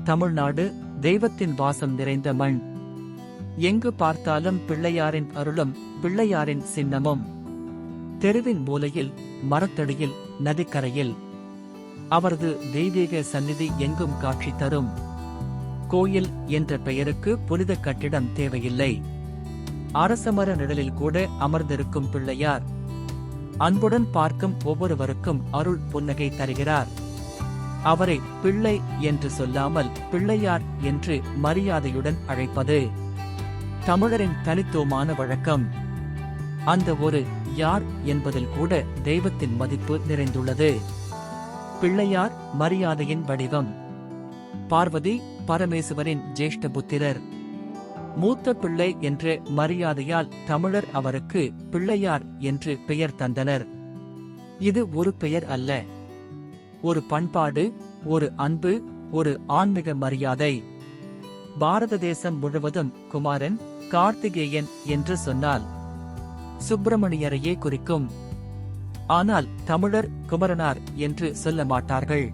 தமிழ்நாடு தெய்வத்தின் வாசம் நிறைந்த மண். எங்கு பார்த்தாலும் பிள்ளையாரின் அருளும் பிள்ளையாரின் சின்னமும். தெருவின் மூலையில், மரத்தடியில், நதிக்கரையில் அவரது தெய்வீக சந்நிதி எங்கும் காட்சி தரும். கோயில் என்ற பெயருக்கு புனித கட்டிடம் தேவையில்லை. அரசமர நிழலில் கூட அமர்ந்திருக்கும் பிள்ளையார் அன்புடன் பார்க்கும் ஒவ்வொருவருக்கும் அருள் புன்னகை தருகிறார். அவரை பிள்ளை என்று சொல்லாமல் பிள்ளையார் என்று மரியாதையுடன் அழைப்பது தமிழரின் தனித்துவமான வழக்கம். அந்த ஒரு யார் என்பதில் கூட தெய்வத்தின் மதிப்பு நிறைந்துள்ளது. பிள்ளையார் மரியாதையின் வடிவம். பார்வதி பரமேசுவரின் ஜேஷ்ட புத்திரர். மூத்த பிள்ளை என்ற மரியாதையால் தமிழர் அவருக்கு பிள்ளையார் என்று பெயர் தந்தனர். இது ஒரு பெயர் அல்ல, ஒரு பண்பாடு, ஒரு அன்பு, ஒரு ஆன்மீக மரியாதை. பாரத தேசம் முழுவதும் குமாரன், கார்த்திகேயன் என்று சொன்னால் சுப்பிரமணியரையே குறிக்கும். ஆனால் தமிழர் குமரனார் என்று சொல்ல மாட்டார்கள்.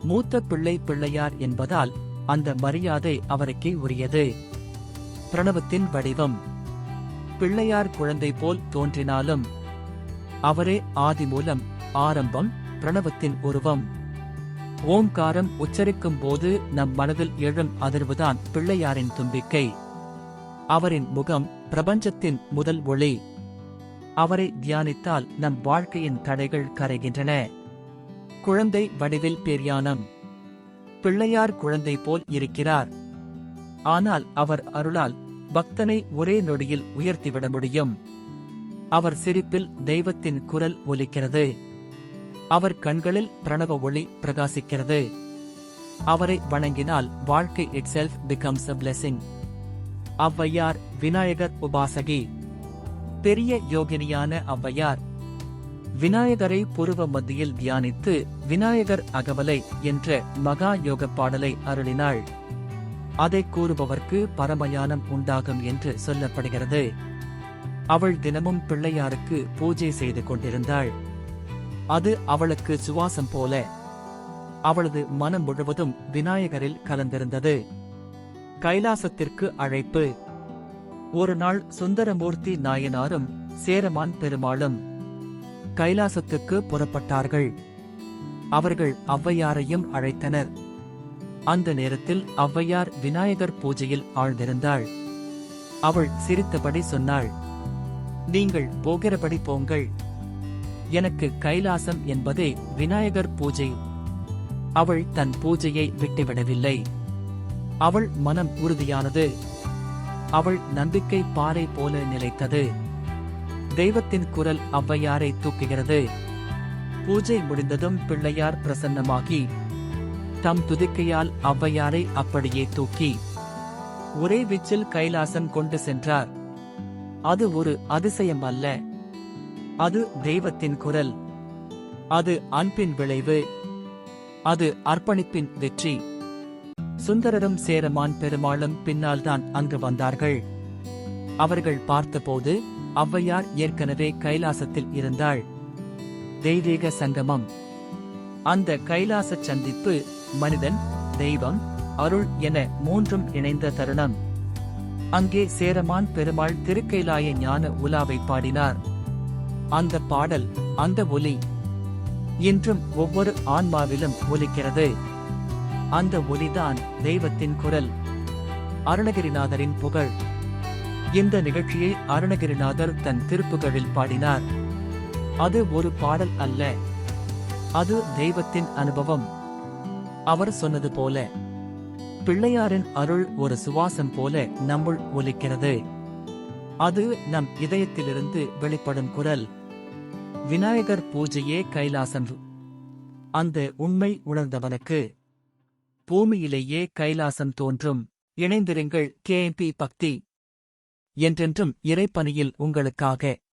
மூத்த பிள்ளை பிள்ளையார் என்பதால் அந்த மரியாதை அவருக்கே உரியது. பிரணவத்தின் வடிவம். பிள்ளையார் குழந்தை போல் தோன்றினாலும் அவரே ஆதிமூலம், ஆரம்பம், பிரணவத்தின் உருவம். ஓம்காரம் உச்சரிக்கும் போது நம் மனதில் எழும் அதிர்வுதான் பிள்ளையாரின் தும்பிக்கை. அவரின் முகம் பிரபஞ்சத்தின் முதல் ஒளி. அவரை தியானித்தால் நம் வாழ்க்கையின் தடைகள் கரைகின்றன. குழந்தை வடிவில் பேரியானம். பிள்ளையார் குழந்தை போல் இருக்கிறார். ஆனால் அவர் அருளால் பக்தனை ஒரே நொடியில் உயர்த்திவிட முடியும். அவர் சிரிப்பில் தெய்வத்தின் குரல் ஒலிக்கிறது. அவர் கண்களில் பிரணவ ஒளி பிரகாசிக்கிறது. அவரை வணங்கினால் வாழ்க்கை itself becomes a blessing. Avvaiyar Vinayagar உபாசகி. பெரிய யோகினியான ஔவையார் விநாயகரை புருவ மத்தியில் தியானித்து விநாயகர் அகவலை என்ற மகா யோக பாடலை அருளினாள். அதை கூறுபவர்க்கு பரமஞானம் உண்டாகும் என்று சொல்லப்படுகிறது. அவள் தினமும் பிள்ளையாருக்கு பூஜை செய்து கொண்டிருந்தாள். அது அவளுக்கு சுவாசம் போல. அவளது மனம் முழுவதும் விநாயகரில் கலந்திருந்தது. கைலாசத்திற்கு அழைப்பு. ஒரு நாள் சுந்தரமூர்த்தி நாயனாரும் சேரமான் பெருமாளும் கைலாசத்துக்கு புறப்பட்டார்கள். அவர்கள் ஔவையாரையும் அழைத்தனர். அந்த நேரத்தில் ஔவையார் விநாயகர் பூஜையில் ஆழ்ந்திருந்தாள். அவள் சிரித்தபடி சொன்னாள், நீங்கள் போகிறபடி போங்கள், எனக்கு கைலாசம் என்பதே விநாயகர் பூஜை. அவள் தன் பூஜையை விட்டுவிடவில்லை. அவள் மனம் உறுதியானது. அவள் நம்பிக்கை பாறை போல நிலைத்தது. தெய்வத்தின் குரல் ஔவையாரை தூக்குகிறது. பூஜை முடிந்ததும் பிள்ளையார் பிரசன்னமாகி தம் துதிக்கையால் ஔவையாரை அப்படியே தூக்கி ஒரே வீச்சில் கைலாசம் கொண்டு சென்றார். அது ஒரு அதிசயம் அல்ல, அது தெய்வத்தின் குரல். அது அன்பின் விளைவு. அது அர்ப்பணிப்பின் வெற்றி. சுந்தரரும் சேரமான் பெருமாளும் பின்னால்தான் அங்கு வந்தார்கள். அவர்கள் பார்த்தபோது ஔவையார் ஏற்கனவே கைலாசத்தில் இருந்தாள். தெய்வீக சங்கமம். அந்த கைலாச சந்திப்பு மனிதன், தெய்வம், அருள் என மூன்றும் இணைந்த தருணம். அங்கே சேரமான் பெருமாள் திருக்கைலாய ஞான உலாவை பாடினார். அந்த பாடல், அந்த ஒலி இன்றும் ஒவ்வொரு ஆன்மாவிலும் ஒலிக்கிறது. அந்த ஒலிதான் தெய்வத்தின் குரல். அருணகிரிநாதரின் புகழ். இந்த நிகழ்ச்சியை அருணகிரிநாதர் தன் திருப்புகழில் பாடினார். அது ஒரு பாடல் அல்ல, அது தெய்வத்தின் அனுபவம். அவர் சொன்னது போல, பிள்ளையாரின் அருள் ஒரு சுவாசம் போல நம்முள் ஒலிக்கிறது. அது நம் இதயத்திலிருந்து வெளிப்படும் குரல். விநாயகர் பூஜையே கைலாசம். அந்த உண்மை உணர்ந்தவனுக்கு பூமியிலேயே கைலாசம் தோன்றும். இணைந்திருங்கள் KMP பக்தி. என்றென்றும் இறைப்பணியில் உங்களுக்காக.